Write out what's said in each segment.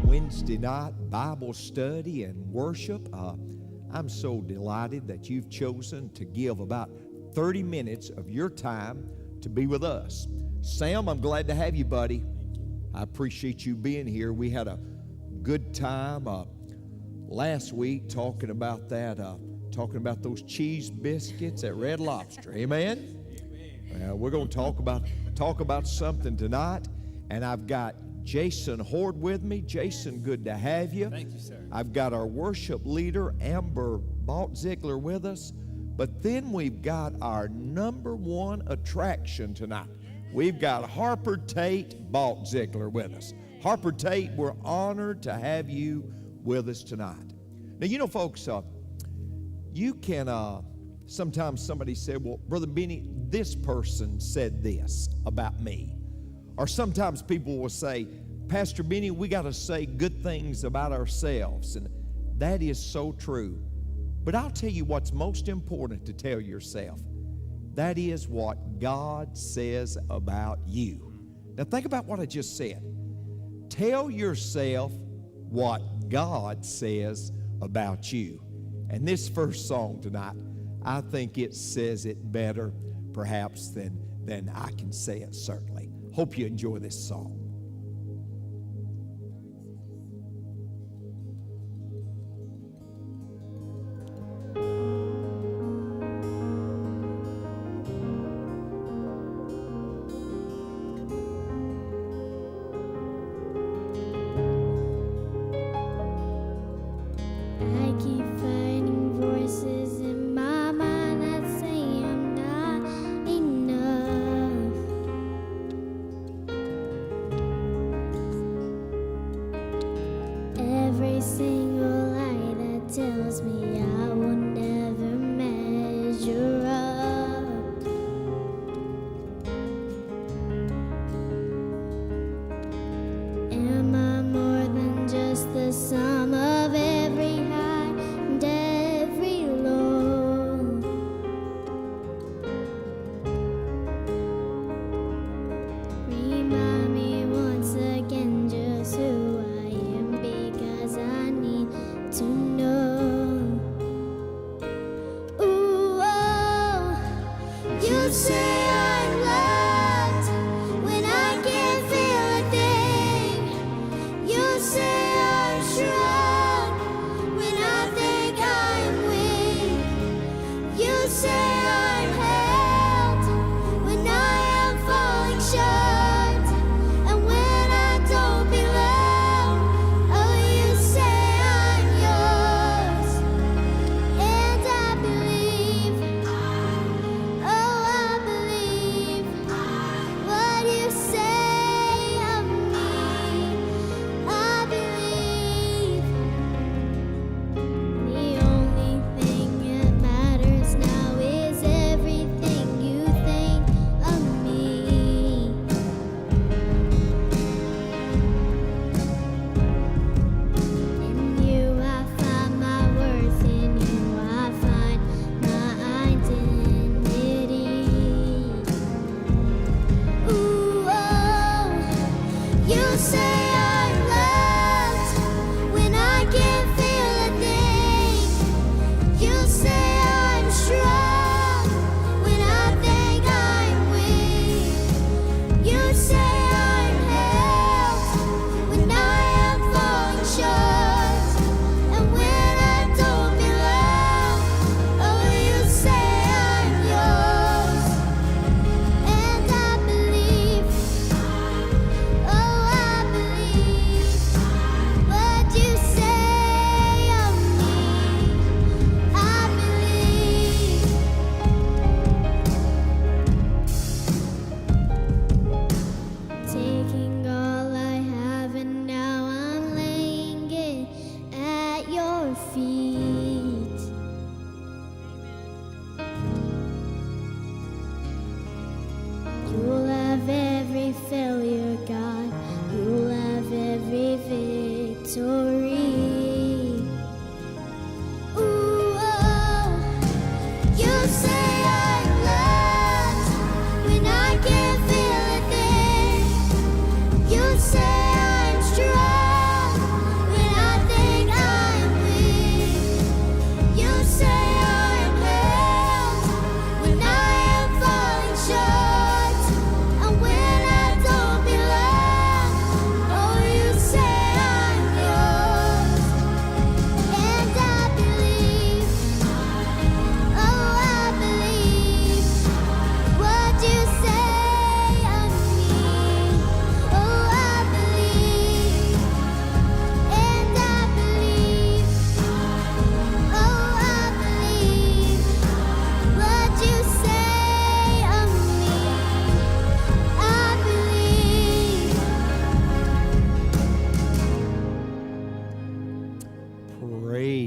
Wednesday night Bible study and worship. I'm so delighted that you've chosen to give about 30 minutes of your time to be with us. Sam, I'm glad to have you, buddy. I appreciate you being here. We had a good time last week talking about those cheese biscuits at Red Lobster. Amen? We're going to talk about something tonight, and I've got Jason Hord with me. Jason, good to have you. Thank you, sir. I've got our worship leader, Amber Baltziegler, with us. But then we've got our number one attraction tonight. We've got Harper Tate Baltziegler with us. Harper Tate, we're honored to have you with us tonight. Now, you know, folks, you can, sometimes somebody said, well, Brother Benny, this person said this about me. Or sometimes people will say, Pastor Benny, we got to say good things about ourselves. And that is so true. But I'll tell you what's most important to tell yourself. That is what God says about you. Now think about what I just said. Tell yourself what God says about you. And this first song tonight, I think it says it better perhaps than I can say it, certainly. Hope you enjoy this song.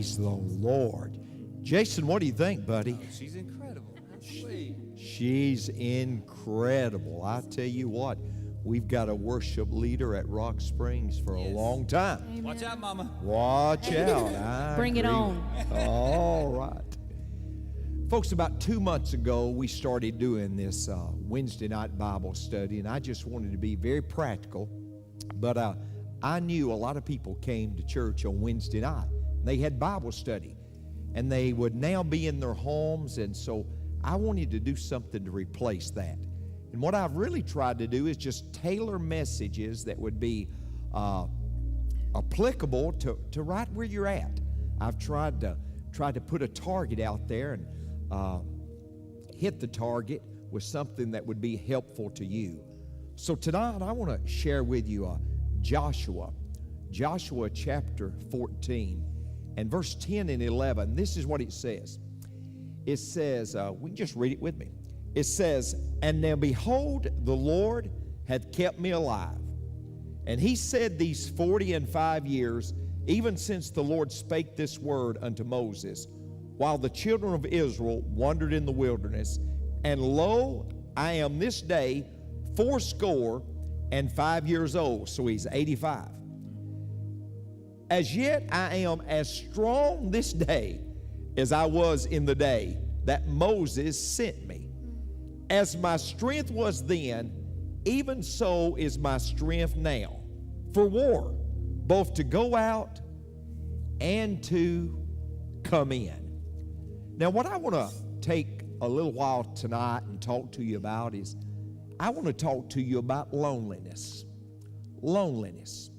Praise the Lord. Jason, what do you think, buddy? Oh, she's incredible. She's incredible. I tell you what, we've got a worship leader at Rock Springs for a long time. Amen. Watch out, Mama. Watch out. Bring it on. All right. Folks, about 2 months ago, we started doing this Wednesday night Bible study, and I just wanted to be very practical. But I knew a lot of people came to church on Wednesday night. They had Bible study, and they would now be in their homes, and so I wanted to do something to replace that. And what I've really tried to do is just tailor messages that would be applicable to right where you're at. I've tried to put a target out there and hit the target with something that would be helpful to you. So tonight I want to share with you Joshua chapter 14 and verse 10 and 11. This is what it says. It says, we can just read it with me. It says, "And now behold, the Lord hath kept me alive. And he said these 45 years, even since the Lord spake this word unto Moses, while the children of Israel wandered in the wilderness. And lo, I am this day 85 years old." So he's 85. "As yet I am as strong this day as I was in the day that Moses sent me. As my strength was then, even so is my strength now for war, both to go out and to come in." Now, what I want to take a little while tonight and talk to you about is I want to talk to you about loneliness. Loneliness.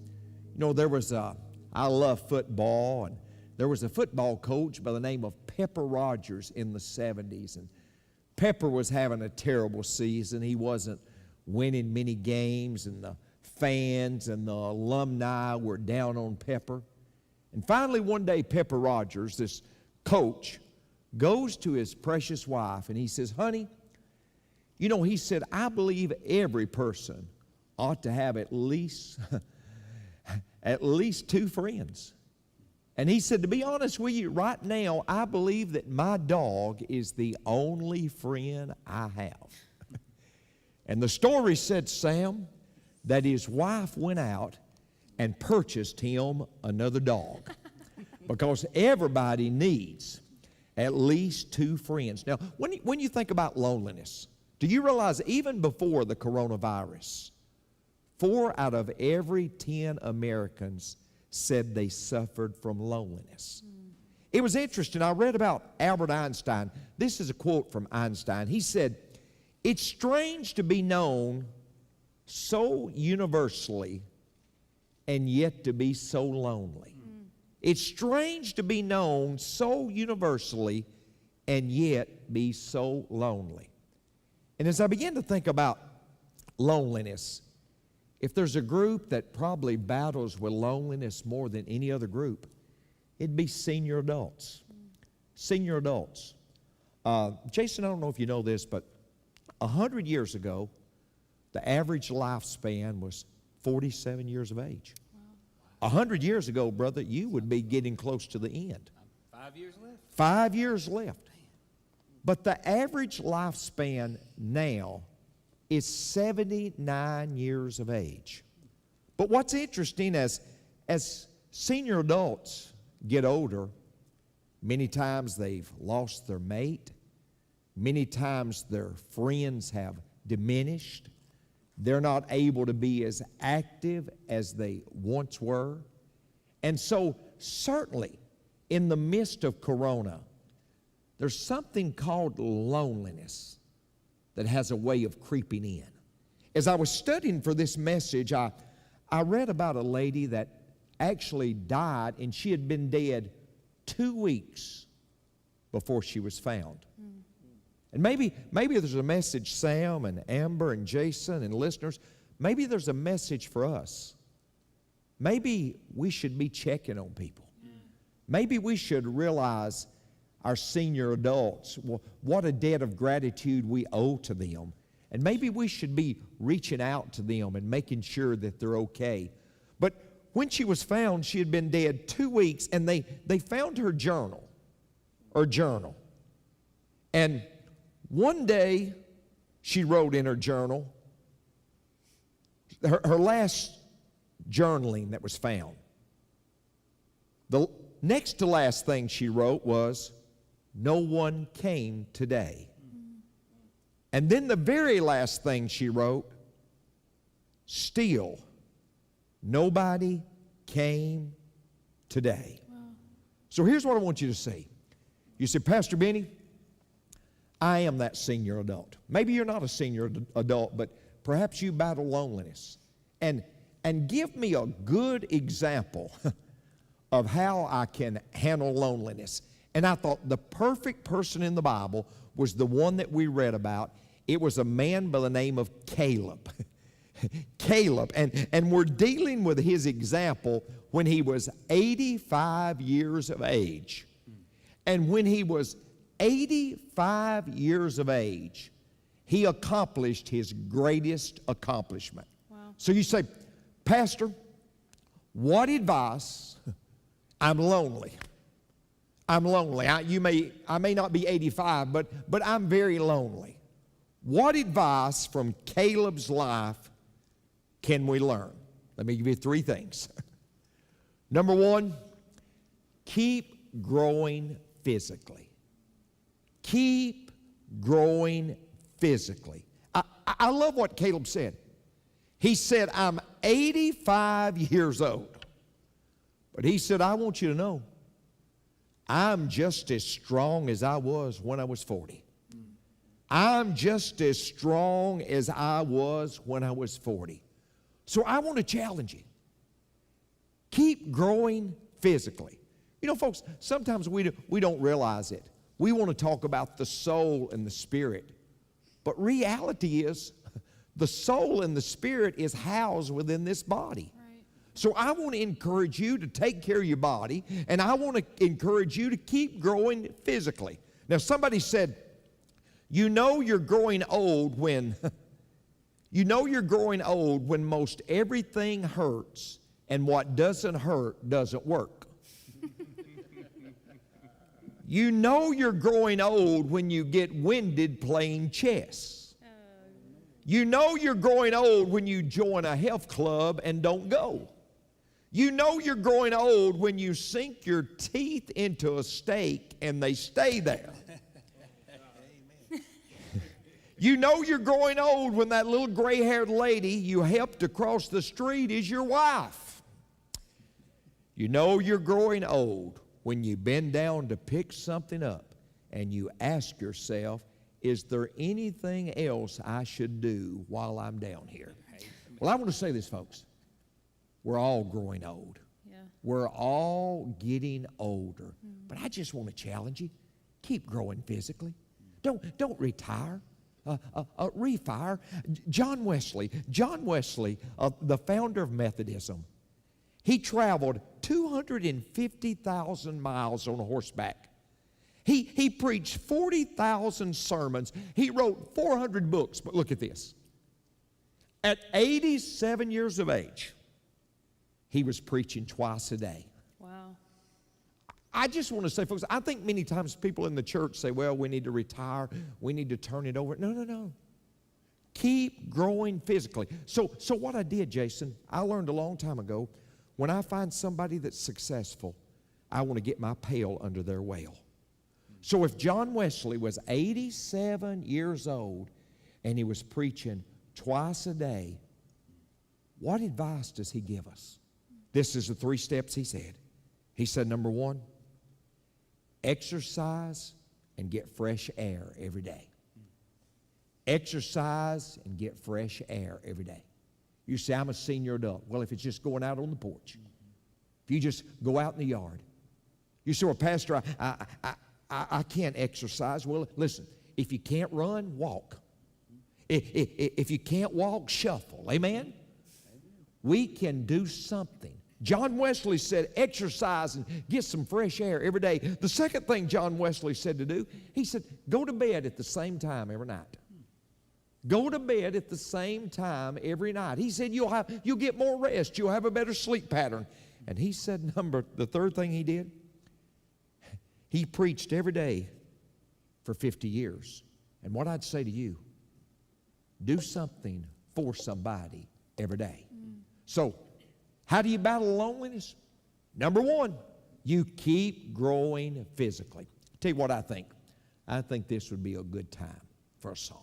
You know, I love football, and there was a football coach by the name of Pepper Rogers in the 70s, and Pepper was having a terrible season. He wasn't winning many games, and the fans and the alumni were down on Pepper. And finally, one day, Pepper Rogers, this coach, goes to his precious wife, and he says, "Honey, you know," he said, "I believe every person ought to have at least two friends." And he said, "To be honest with you, right now, I believe that my dog is the only friend I have." And the story said, Sam, that his wife went out and purchased him another dog, because everybody needs at least two friends. Now, when you think about loneliness, do you realize even before the coronavirus, 4 out of every 10 Americans said they suffered from loneliness? It was interesting. I read about Albert Einstein. This is a quote from Einstein. He said, "It's strange to be known so universally and yet to be so lonely." It's strange to be known so universally and yet be so lonely. And as I began to think about loneliness, if there's a group that probably battles with loneliness more than any other group, it'd be senior adults. Senior adults. Jason, I don't know if you know this, but 100 years ago, the average lifespan was 47 years of age. 100 years ago, brother, you would be getting close to the end. 5 years left. 5 years left. But the average lifespan now is 79 years of age. But what's interesting, as senior adults get older, many times they've lost their mate. Many times their friends have diminished. They're not able to be as active as they once were. And so certainly in the midst of Corona, there's something called loneliness that has a way of creeping in. As I was studying for this message, I read about a lady that actually died, and she had been dead 2 weeks before she was found. And maybe there's a message, Sam and Amber and Jason and listeners, maybe there's a message for us. Maybe we should be checking on people. Maybe we should realize our senior adults, what a debt of gratitude we owe to them. And maybe we should be reaching out to them and making sure that they're okay. But when she was found, she had been dead 2 weeks, and they found her journal. And one day, she wrote in her journal, her last journaling that was found. The next to last thing she wrote was, "No one came today." And then the very last thing she wrote, "Still, nobody came today." Wow. So here's what I want you to see. You say, "Pastor Benny, I am that senior adult." Maybe you're not a senior adult, but perhaps you battle loneliness. And give me a good example of how I can handle loneliness. And I thought the perfect person in the Bible was the one that we read about. It was a man by the name of Caleb. Caleb. And we're dealing with his example when he was 85 years of age. And when he was 85 years of age, he accomplished his greatest accomplishment. Wow. So you say, "Pastor, what advice?" I'm lonely. I'm lonely. I may not be 85, but I'm very lonely. What advice from Caleb's life can we learn? Let me give you 3 things. Number 1, keep growing physically. Keep growing physically. I love what Caleb said. He said, "I'm 85 years old." But he said, "I want you to know, I'm just as strong as I was when I was 40. I'm just as strong as I was when I was 40. So I want to challenge you. Keep growing physically. You know, folks, sometimes we don't realize it. We want to talk about the soul and the spirit. But reality is, the soul and the spirit is housed within this body. Right. So I want to encourage you to take care of your body, and I want to encourage you to keep growing physically. Now, somebody said, you know you're growing old when most everything hurts and what doesn't hurt doesn't work. You know you're growing old when you get winded playing chess. You know you're growing old when you join a health club and don't go. You know you're growing old when you sink your teeth into a steak and they stay there. You know you're growing old when that little gray-haired lady you helped across the street is your wife. You know you're growing old when you bend down to pick something up and you ask yourself, is there anything else I should do while I'm down here? Well, I want to say this, folks. We're all growing old. Yeah. We're all getting older. But I just want to challenge you. Keep growing physically. Don't retire. Refire. John Wesley, the founder of Methodism, he traveled 250,000 miles on horseback. He preached 40,000 sermons. He wrote 400 books. But look at this. At 87 years of age, he was preaching twice a day. Wow. I just want to say, folks, I think many times people in the church say, well, we need to retire. We need to turn it over. No. Keep growing physically. So what I did, Jason, I learned a long time ago, when I find somebody that's successful, I want to get my pail under their well. So if John Wesley was 87 years old and he was preaching twice a day, what advice does he give us? This is the 3 steps he said. He said, number 1, exercise and get fresh air every day. Exercise and get fresh air every day. You say, I'm a senior adult. Well, if it's just going out on the porch, if you just go out in the yard. You say, well, Pastor, I can't exercise. Well, listen, if you can't run, walk. If you can't walk, shuffle. Amen? We can do something. John Wesley said exercise and get some fresh air every day. The second thing John Wesley said to do, he said go to bed at the same time every night. Go to bed at the same time every night. He said you'll get more rest. You'll have a better sleep pattern. And he said the third thing he did, he preached every day for 50 years. And what I'd say to you, do something for somebody every day. So, how do you battle loneliness? Number one, you keep growing physically. I'll tell you what I think. I think this would be a good time for a song.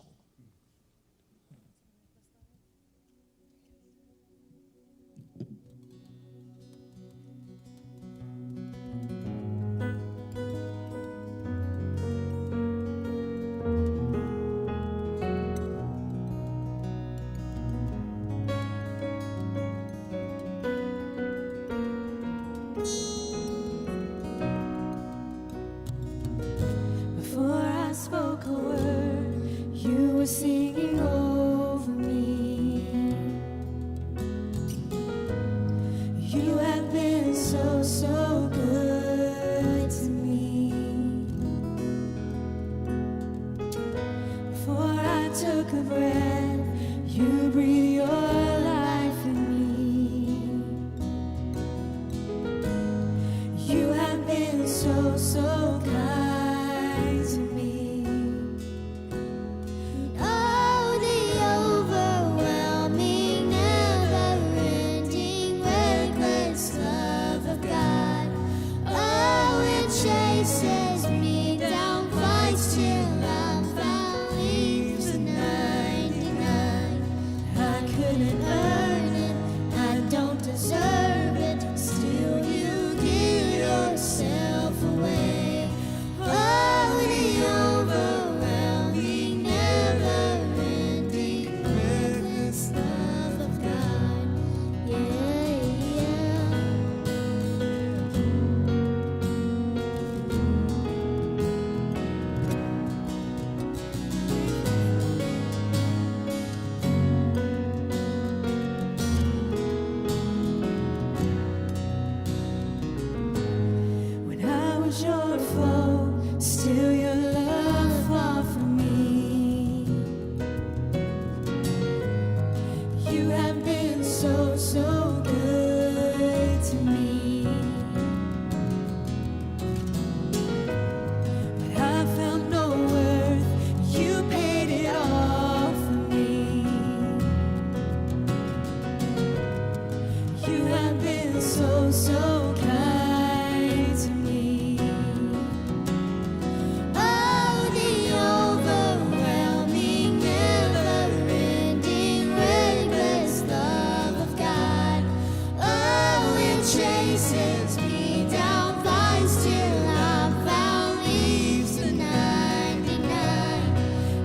Singing over me. You have been so, so good to me. Before I took a breath, you breathed your life in me. You have been so, so kind to me. Chases me down, fights till I'm found, leaves the 99. I couldn't earn it, I don't deserve it, still you give yourself away. Oh, the overwhelming, never-ending, reckless love of God. Yeah. Your foe, still your love fought for me. You have been so, so good to me. But I found no worth, you paid it all for me. You have been so, so kind to me. Chases me down, fights till I'm found, leaves the 99.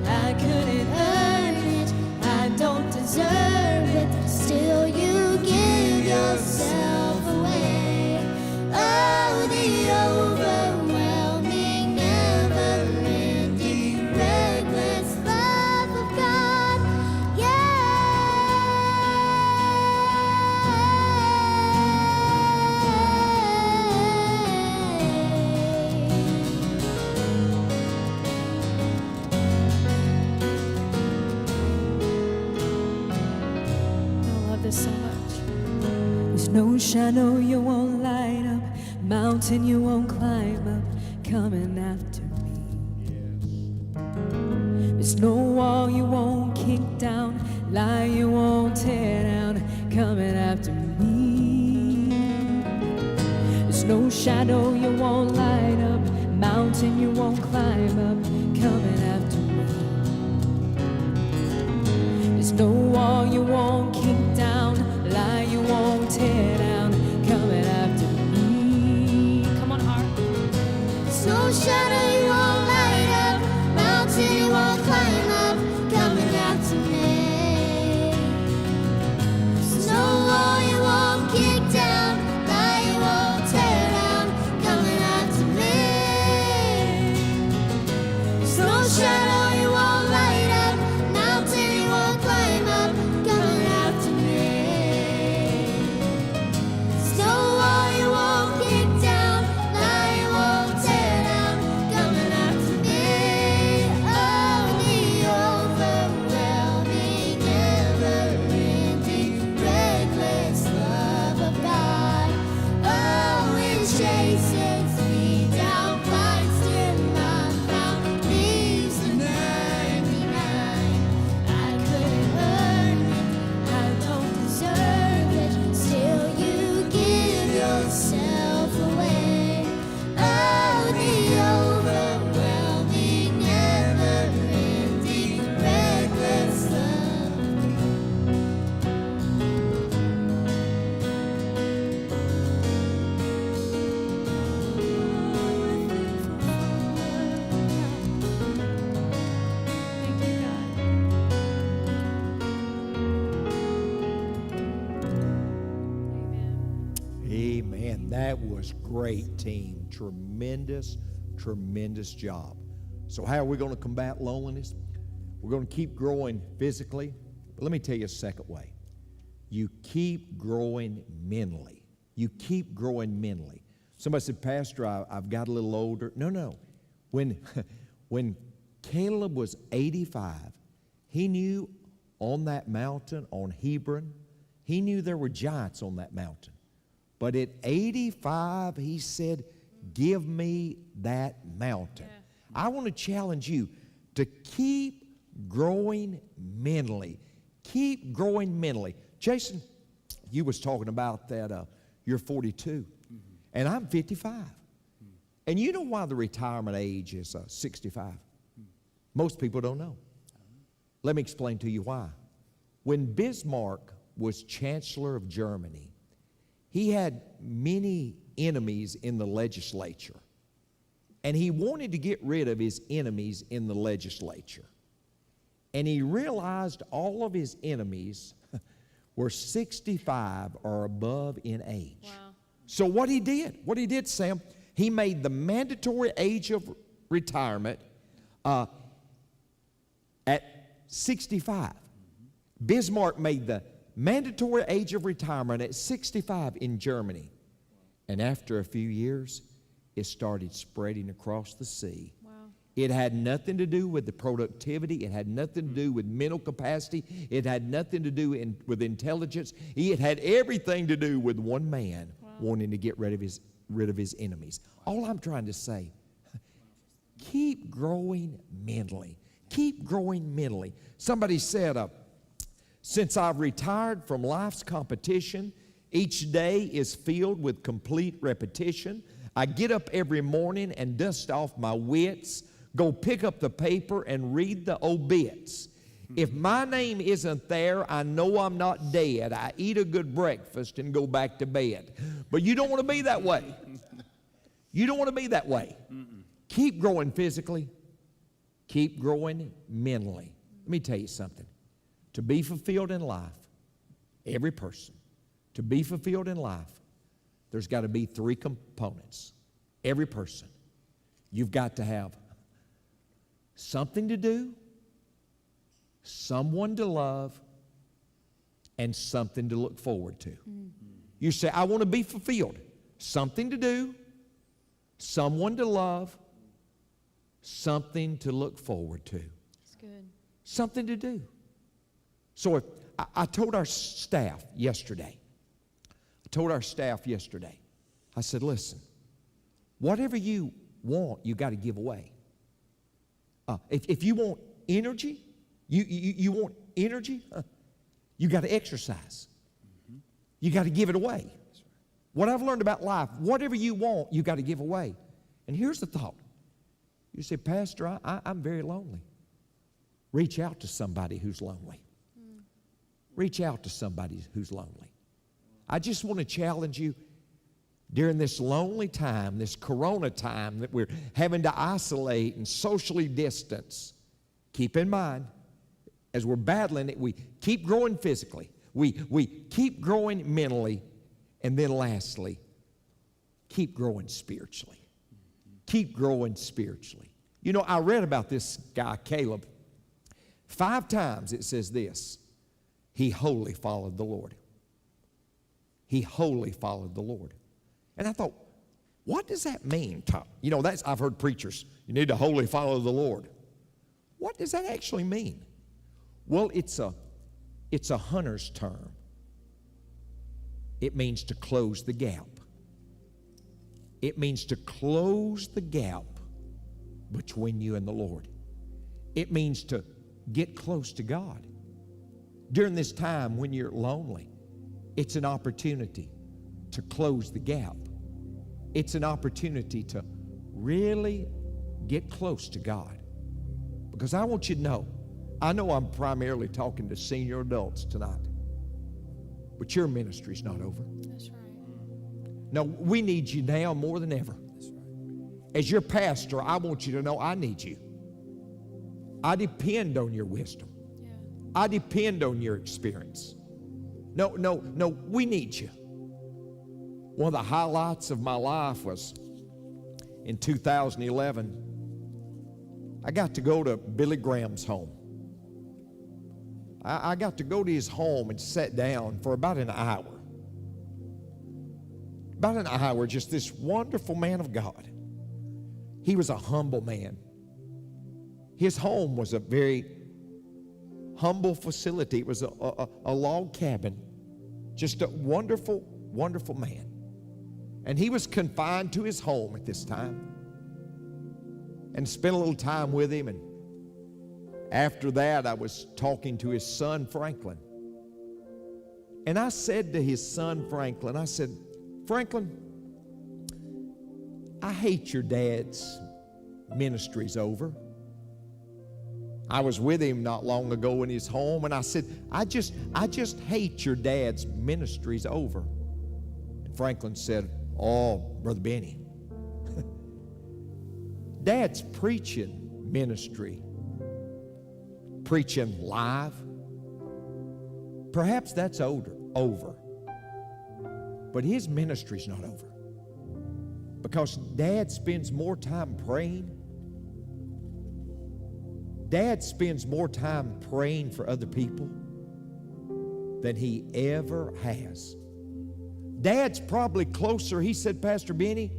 I couldn't earn it, I don't deserve it, still you give yourself away. Oh, the overwhelming, never-ending, reckless love of God. Yeah. So much. There's no shadow you won't light up, mountain you won't climb up, coming after me. There's no wall you won't kick down, lie you won't tear down, coming after me. There's no shadow you won't light up, mountain you won't climb up, coming after me. There's no wall you won't kick down, lie you won't tear down, coming after me. Come on, heart. There's no shadow you won't light up, mountain you won't climb up, coming after me. There's no wall you won't kick down, lie you won't tear down, coming after me. There's no shadow you won't light up, mountain you won't climb up, coming after me. Amen. That was great, team. Tremendous, tremendous job. So how are we going to combat loneliness? We're going to keep growing physically. But let me tell you a second way. You keep growing mentally. You keep growing mentally. Somebody said, Pastor, I've got a little older. No. When Caleb was 85, he knew on that mountain, on Hebron, he knew there were giants on that mountain. But at 85, he said, give me that mountain. Yeah. I want to challenge you to keep growing mentally. Keep growing mentally. Jason, you was talking about that you're 42, and I'm 55. And you know why the retirement age is 65? Most people don't know. Let me explain to you why. When Bismarck was Chancellor of Germany, he had many enemies in the legislature. And he wanted to get rid of his enemies in the legislature. And he realized all of his enemies were 65 or above in age. Wow. So what he did, Sam, he made the mandatory age of retirement at 65. Bismarck made the mandatory age of retirement at 65 in Germany. And after a few years, it started spreading across the sea. Wow. It had nothing to do with the productivity. It had nothing to do with mental capacity. It had nothing to do with intelligence. It had everything to do with one man wanting to get rid of his enemies. All I'm trying to say, keep growing mentally. Keep growing mentally. Somebody said, since I've retired from life's competition, each day is filled with complete repetition. I get up every morning and dust off my wits, go pick up the paper and read the obits. If my name isn't there, I know I'm not dead. I eat a good breakfast and go back to bed. But you don't want to be that way. You don't want to be that way. Keep growing physically. Keep growing mentally. Let me tell you something. To be fulfilled in life, every person, to be fulfilled in life, there's got to be three components. Every person. You've got to have something to do, someone to love, and something to look forward to. You say, I want to be fulfilled. Something to do, someone to love, something to look forward to. That's good. Something to do. So I told our staff yesterday, I said, listen, whatever you want, you got to give away. If you want energy, you want energy, you got to exercise. You got to give it away. What I've learned about life, whatever you want, you got to give away. And here's the thought. You say, Pastor, I'm very lonely. Reach out to somebody who's lonely. Reach out to somebody who's lonely. I just want to challenge you during this lonely time, this corona time that we're having to isolate and socially distance. Keep in mind, as we're battling it, we keep growing physically. We keep growing mentally. And then lastly, keep growing spiritually. Keep growing spiritually. You know, I read about this guy, Caleb. 5 times it says this. He wholly followed the Lord. He wholly followed the Lord. And I thought, what does that mean, Tom? You know, I've heard preachers, you need to wholly follow the Lord. What does that actually mean? Well, it's a hunter's term. It means to close the gap. It means to close the gap between you and the Lord. It means to get close to God. During this time when you're lonely, it's an opportunity to close the gap. It's an opportunity to really get close to God. Because I want you to know, I know I'm primarily talking to senior adults tonight, but your ministry's not over. That's right. No, we need you now more than ever. That's right. As your pastor, I want you to know I need you. I depend on your wisdom. Yeah. I depend on your experience. No, we need you. One of the highlights of my life was in 2011. I got to go to Billy Graham's home. I got to go to his home and sit down for about an hour. About an hour, just this wonderful man of God. He was a humble man. His home was a very humble facility. It was a log cabin. Just a wonderful, wonderful man. And he was confined to his home at this time. And spent a little time with him. And after that, I was talking to his son, Franklin. And I said to his son, Franklin, I said, Franklin, I hate your dad's ministry's over. I was with him not long ago in his home, and I said, I just hate your dad's ministry's over. And Franklin said, oh, Brother Benny, Dad's preaching ministry, preaching live, perhaps that's over. But his ministry's not over. Because Dad spends more time praying. Dad spends more time praying for other people than he ever has. Dad's probably closer, he said, Pastor Benny,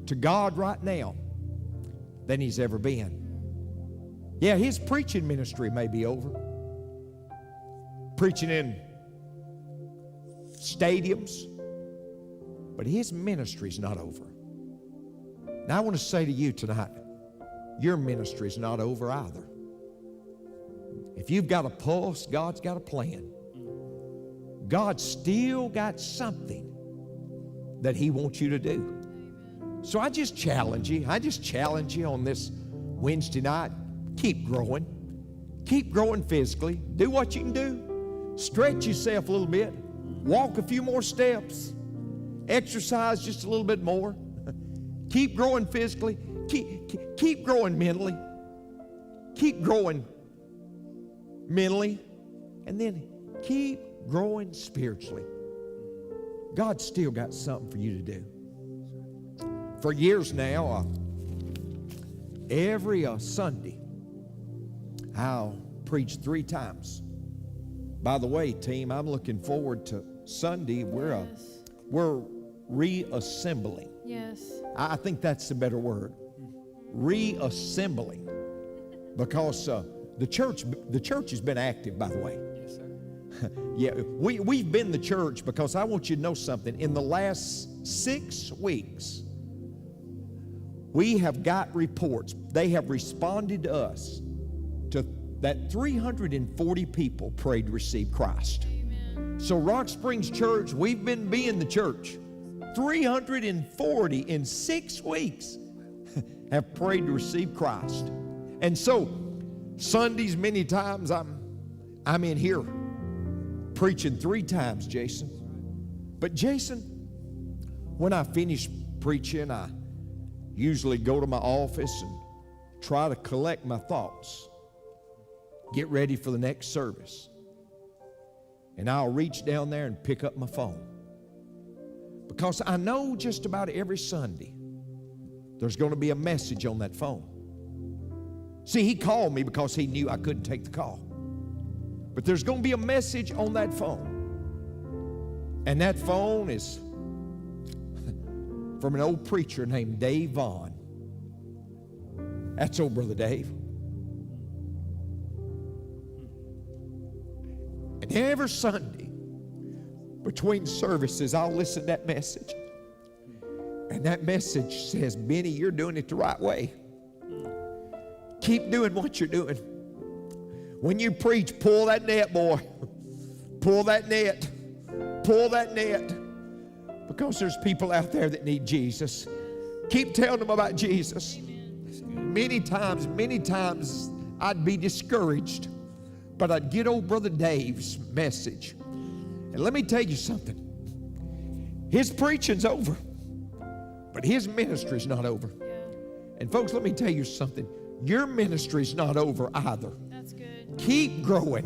to God right now than he's ever been. Yeah, his preaching ministry may be over. Preaching in stadiums. But his ministry's not over. Now I want to say to you tonight, your ministry's not over either. If you've got a pulse, God's got a plan. God's still got something that He wants you to do. So I just challenge you. On this Wednesday night. Keep growing. Keep growing physically. Do what you can do. Stretch yourself a little bit. Walk a few more steps. Exercise just a little bit more. Keep growing physically. Keep growing mentally. Keep growing mentally. And then keep growing spiritually. God's still got something for you to do. For years now, every Sunday, I'll preach 3 times. By the way, team, I'm looking forward to Sunday. We're reassembling. Yes. I think that's the better word. Reassembling. Because the church has been active, by the way. Yes, sir. Yeah, we've been the church because I want you to know something. In the last 6 weeks, we have got reports. They have responded to us to that 340 people prayed to receive Christ. Amen. So Rock Springs Church, we've been being the church. 340 in 6 weeks have prayed to receive Christ. And so Sundays, many times I'm in here preaching 3 times, Jason. But Jason, when I finish preaching, I usually go to my office and try to collect my thoughts, get ready for the next service. And I'll reach down there and pick up my phone. Because I know just about every Sunday there's going to be a message on that phone. See, he called me because he knew I couldn't take the call. But there's going to be a message on that phone. And that phone is from an old preacher named Dave Vaughn. That's old Brother Dave. And every Sunday, between services, I'll listen to that message. And that message says, Benny, you're doing it the right way. Keep doing what you're doing. When you preach, pull that net, boy. Pull that net. Pull that net. Because there's people out there that need Jesus. Keep telling them about Jesus. Many times I'd be discouraged. But I'd get old Brother Dave's message. And let me tell you something. His preaching's over. But his ministry's not over. Yeah. And folks, let me tell you something. Your ministry's not over either. That's good. Keep growing.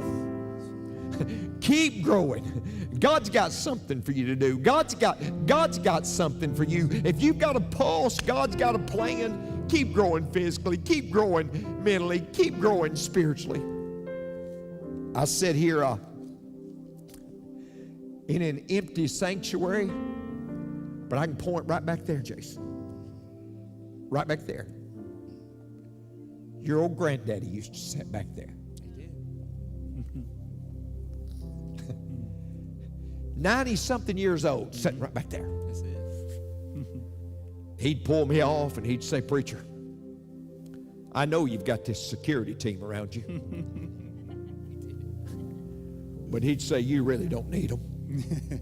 Keep growing. God's got something for you to do. God's got something for you. If you've got a pulse, God's got a plan. Keep growing physically. Keep growing mentally. Keep growing spiritually. I sit here in an empty sanctuary, but I can point right back there, Jason. Right back there. Your old granddaddy used to sit back there. He did. 90-something years old, sitting right back there. That's it. He'd pull me off and he'd say, "Preacher, I know you've got this security team around you." But he'd say, "You really don't need them."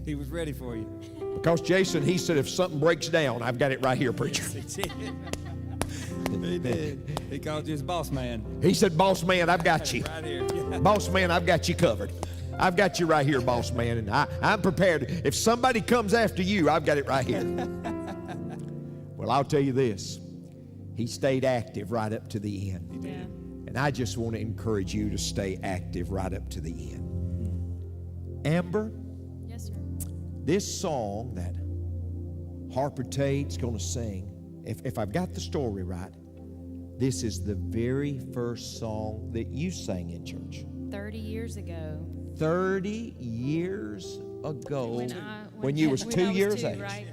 He was ready for you. Because Jason, he said, "If something breaks down, I've got it right here, preacher." Yes, he did. He did. He called you his boss man. He said, "Boss man, I've got you. Right here. Yeah. Boss man, I've got you covered. I've got you right here, boss man. And I'm prepared. If somebody comes after you, I've got it right here." Well, I'll tell you this. He stayed active right up to the end. Yeah. And I just want to encourage you to stay active right up to the end. Amber, Yes, sir. this song that Harper Tate's going to sing, if I've got the story right, this is the very first song that you sang in church. 30 years ago. 30 years ago, when you was when 2 I was years two, age. right?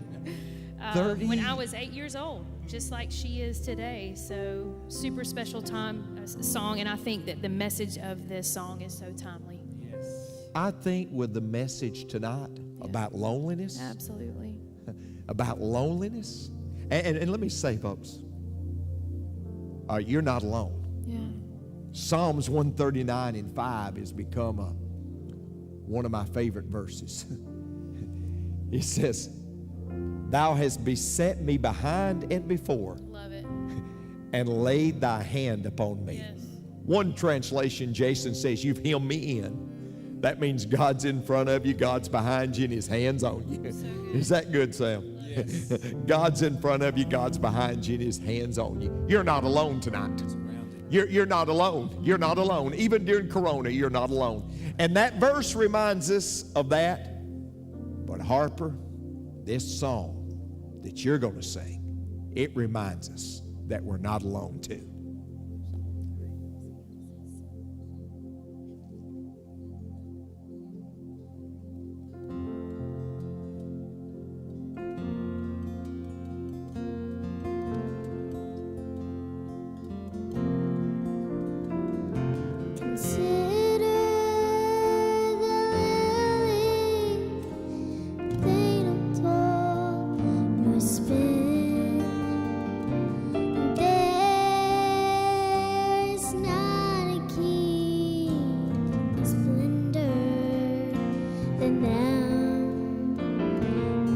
30. When I was 8 years old, just like she is today. So super special time, song, and I think that the message of this song is so timely. Yes. I think with the message tonight about loneliness, Absolutely. about loneliness, and let me say, folks, you're not alone. Yeah. Psalms 139:5 has become one of my favorite verses. It says, "Thou hast beset me behind and before, Love it. and laid thy hand upon me." Yes. One translation, Jason, says, "You've hemmed me in." That means God's in front of you, God's behind you, and his hand's on you. So good. Is that good, Sam? Yes. God's in front of you, God's behind you, and his hand's on you. You're not alone tonight. Surrounded. You're not alone. You're not alone. Even during Corona, you're not alone. And that verse reminds us of that. But Harper, this song that you're going to sing, it reminds us that we're not alone too. Consider the lilies, they don't toil nor spin. There is not a king in splendor than thou.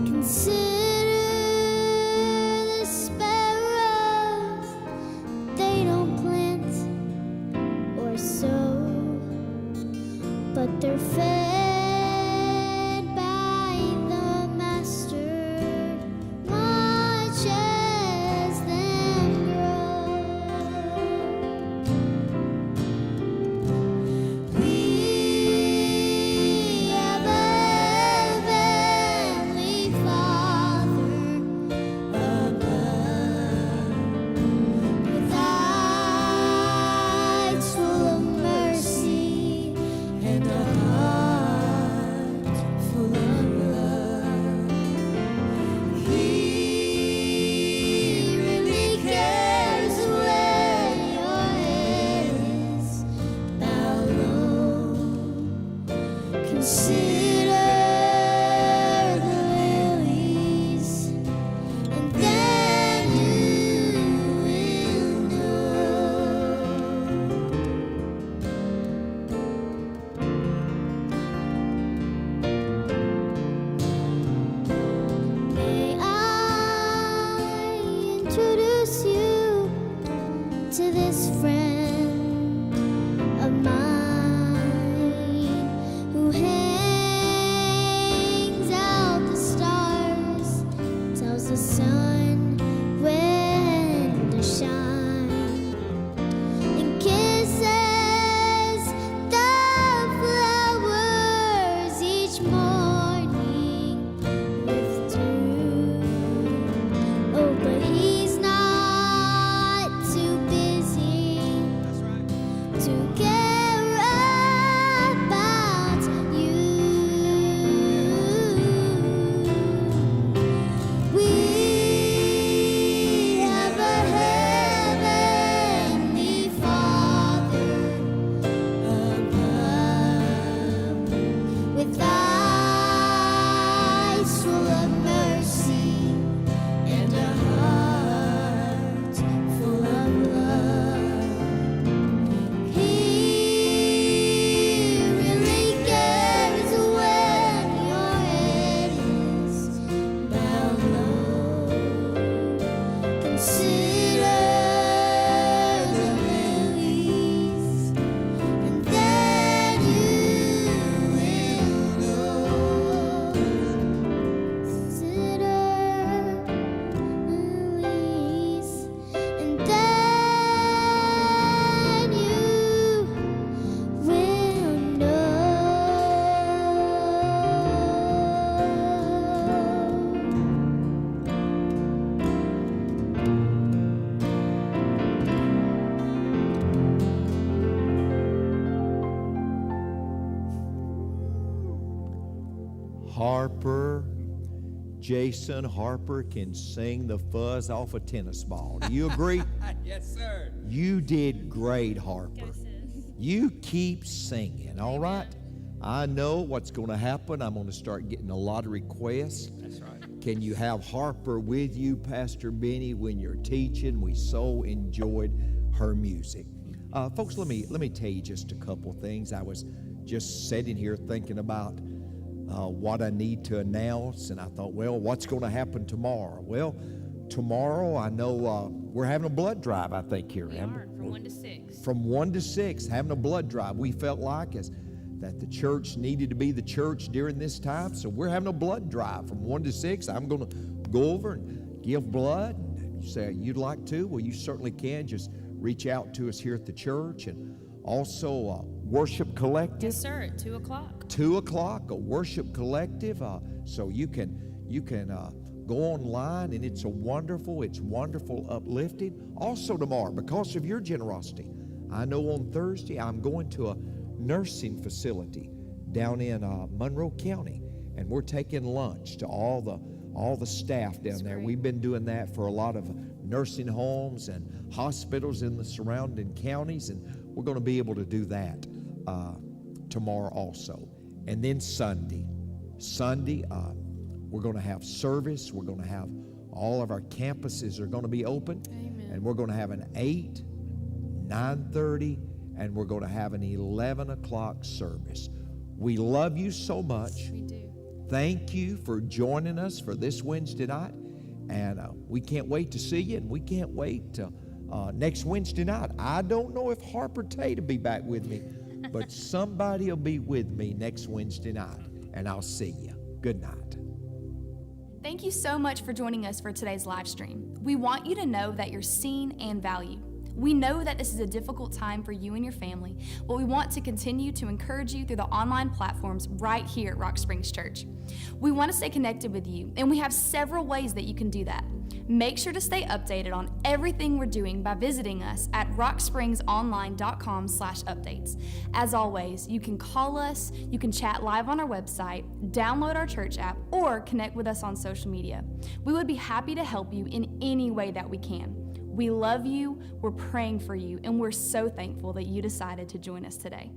Consider the sparrows, they don't plant or sow, but they're fed by the Master. Watch as them grow. We have a heavenly Father above, with eyes full of mercy and a heart full of love. He really cares where your head is bowed low. Consider the lilies, and then you will know. May I introduce you to this friend of mine who hangs out the stars, tells the sun when to shine, and kisses the flowers Jason Harper can sing the fuzz off a tennis ball. Do you agree? Yes, sir. You did great, Harper. You keep singing, all right? I know what's going to happen. I'm going to start getting a lot of requests. That's right. Can you have Harper with you, Pastor Benny, when you're teaching? We so enjoyed her music. Folks, let me tell you just a couple things. I was just sitting here thinking about what I need to announce, and I thought, well, what's going to happen tomorrow? Well, tomorrow I know we're having a blood drive, I think, here, Amber. From 1 to 6. From 1 to 6, having a blood drive. We felt like that the church needed to be the church during this time, so we're having a blood drive from 1 to 6. I'm going to go over and give blood. And you say you'd like to? Well, you certainly can. Just reach out to us here at the church. And also worship collective. Yes, sir, at 2 o'clock. 2 o'clock, a worship collective. So you can go online, and it's wonderful, uplifting. Also tomorrow, because of your generosity, I know on Thursday I'm going to a nursing facility down in Monroe County, and we're taking lunch to all the staff down there. We've been doing that for a lot of nursing homes and hospitals in the surrounding counties, and we're going to be able to do that tomorrow also. And then Sunday, we're going to have service. We're going to have all of our campuses are going to be open. Amen. And we're going to have an 8, 9:30, and we're going to have an 11 o'clock service. We love you so much. We do. Thank you for joining us for this Wednesday night. And we can't wait to see you, and we can't wait to next Wednesday night. I don't know if Harper Tate will be back with me, but somebody will be with me next Wednesday night, and I'll see you. Good night. Thank you so much for joining us for today's live stream. We want you to know that you're seen and valued. We know that this is a difficult time for you and your family, but we want to continue to encourage you through the online platforms right here at Rock Springs Church. We want to stay connected with you, and we have several ways that you can do that. Make sure to stay updated on everything we're doing by visiting us at rockspringsonline.com/updates. As always, you can call us, you can chat live on our website, download our church app, or connect with us on social media. We would be happy to help you in any way that we can. We love you, we're praying for you, and we're so thankful that you decided to join us today.